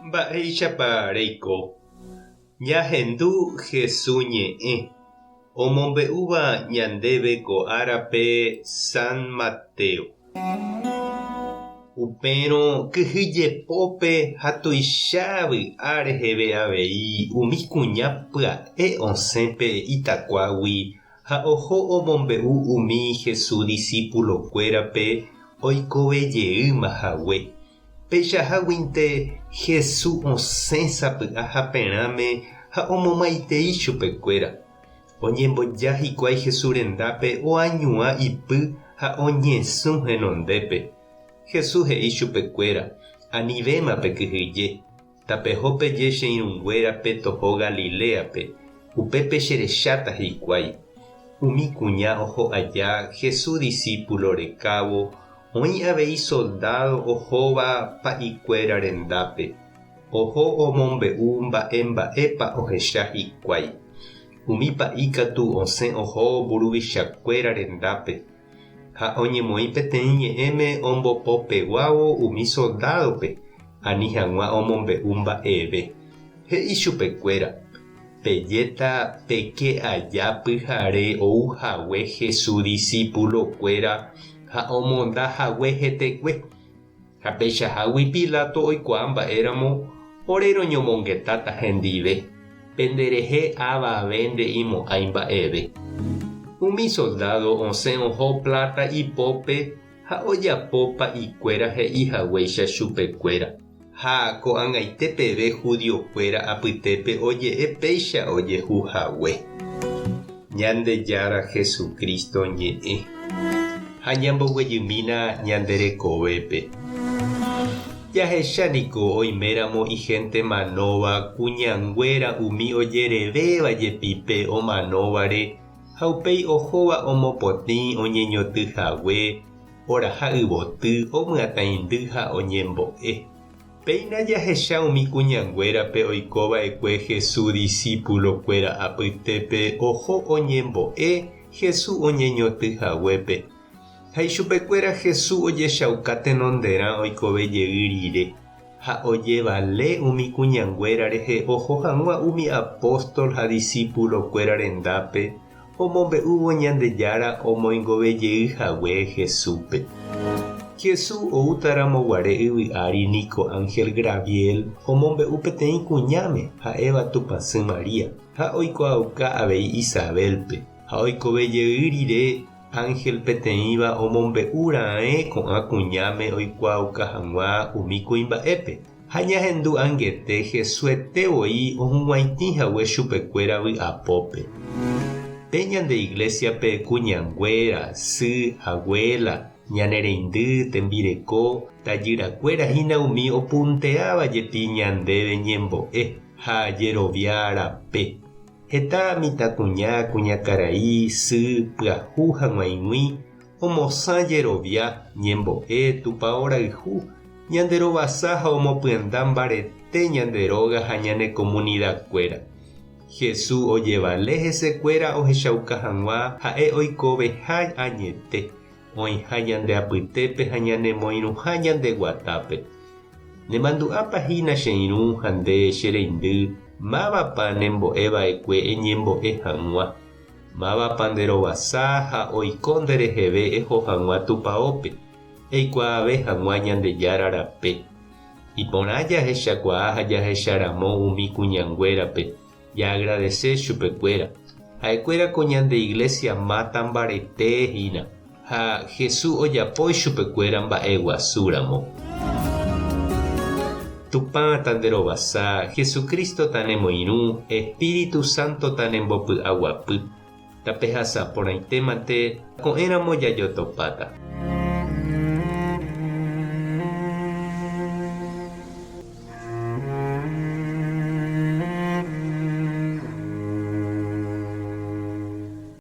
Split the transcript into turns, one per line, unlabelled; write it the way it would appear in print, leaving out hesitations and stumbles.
Mba'éichapa reiko. Ñahendu Jesús ñe'ẽ omombe'úva ñandéve ko árape San Mateo. Upérõ kyhyjepópe ha tuichávy'a reheve avei umi kuña pya'e osẽpe itakuágui ha oho omombe'u umi Jesús discípulokuérape oikovejeýmahague. Peichaháguinte Jesús osẽsapy'a haperãme ha omomaitei chupekuéra. Oñemboja hikuái Jesús rendápe oañuã ipy ha oñesũ henondépe. Jesús he'i chupekuéra: anivémape kyhyje. Tapehopeje che irũnguérape toho Galileape. Upépe cherecháta hikuái. Umi kuña oho aja Jesús discípulo rekávo. Oĩ avei soldado ohóva pa'ikuéra rendápe. Oho omombe'u mba'emba'épa ohecha hikuái. Umi pa'i katu osẽ oho mburuvichakuéra rendápe. Ha oñemoĩ peteĩ ñe'ẽme ombopopeguávo umi soldadope ani hag̃ua omombe'u mba'eve. He'i chupekuéra: pejéta peke aja pyhare ouhague Jesús discípulokuéra ha omondahague hetekue. Ha peichahágui Pilato oikuaa mba'éramo ore roñomongetáta hendive. Penderehe avave nde'imo'ãi mba'eve. Umi soldado osẽ oho plata ipópe ha ojapo pa'ikuéra he'ihaguéicha chupekuéra. Ha ko'ag̃aite peve judiokuéra apytépe oje'e péicha ojehuhague. Ñandejára Jesucristo ñe'ẽ ha ñamboguejymína ñande rekovépe. Jahechaniko oiméramo igente manóva kuñanguéra umi ojerevéva jepipe omanóvare ha upéi ohóva omopotĩ oñeñotỹhague oraha yvoty omyatãindy ha oñembo'e. Péina jahecha umi kuñanguérape oikova'ekue Jesús discípulokuéra apytépe oho oñembo'e Jesús oñeñotỹhaguépe. Ha ichupekuéra Jesús ojechauka tenonderã oikovejey rire ha ojevale umi kuñanguéra rehe oho hag̃ua umi apóstol ha discípulokuéra rendápe omombe'úvo Ñandejára omoingovejeyhague Jesúspe. Jesús outarãmoguare yvy'ári niko Ángel Gabriel omombe'u peteĩ kuñáme ha'éva Tupãsy Maria ha oikuaauka avei Isabelpe ha oikovejey rire Ángel peteĩva omombe'ura'e ko'ã kuñáme oikuaauka hag̃ua umi kuimba'épe. Ha ñahendu ãngete Jesúsetevoi ohug̃uaitĩhague chupekuéra vy'apópe. Pe ñande iglesiape kuñanguéra, sy, abuela, ñanereindy, tembireko, tajyrakuérahína umi opunteáva jepi ñandéve ñembo'e ha jerovia rape. Heta mitãkuña, kuñakarai, sy, pyahu hag̃uaig̃ui omosã jerovia, ñembo'e, tupão rayhu, ñanderovasa ha omopyanda mbarete ñanderóga ha ñane comunidakuéra. Jesús ojevale hesekuéra ohechauka hag̃ua ha'e oikoveha añete. Oĩha ñande apytépe ha ñanemoirũha ñande guatápe. Nemandu'ápahína che irũ ha nde chereindy mávapa nembo'eva'ekue eñembo'e hag̃ua. Mávapa nderovasa ha oiko ndereheve eho hag̃ua tupãópe. Eikuaave hag̃ua Ñandejára rape. Iporã jahechakuaa ha jahecharamo umi kuñanguérape. Ya agradece chupekuéra. Ha'ekuéra ko ñande iglesia máta mbaretehína. Ha Jesús ojapói chupekuéra mba'e guasúramo. Tupã tanderovasa, Jesucristo tanemoirũ, Espíritu Santo tanembopy'aguapy. Tapehasa porãitémante ko'ẽramo jajotopáta.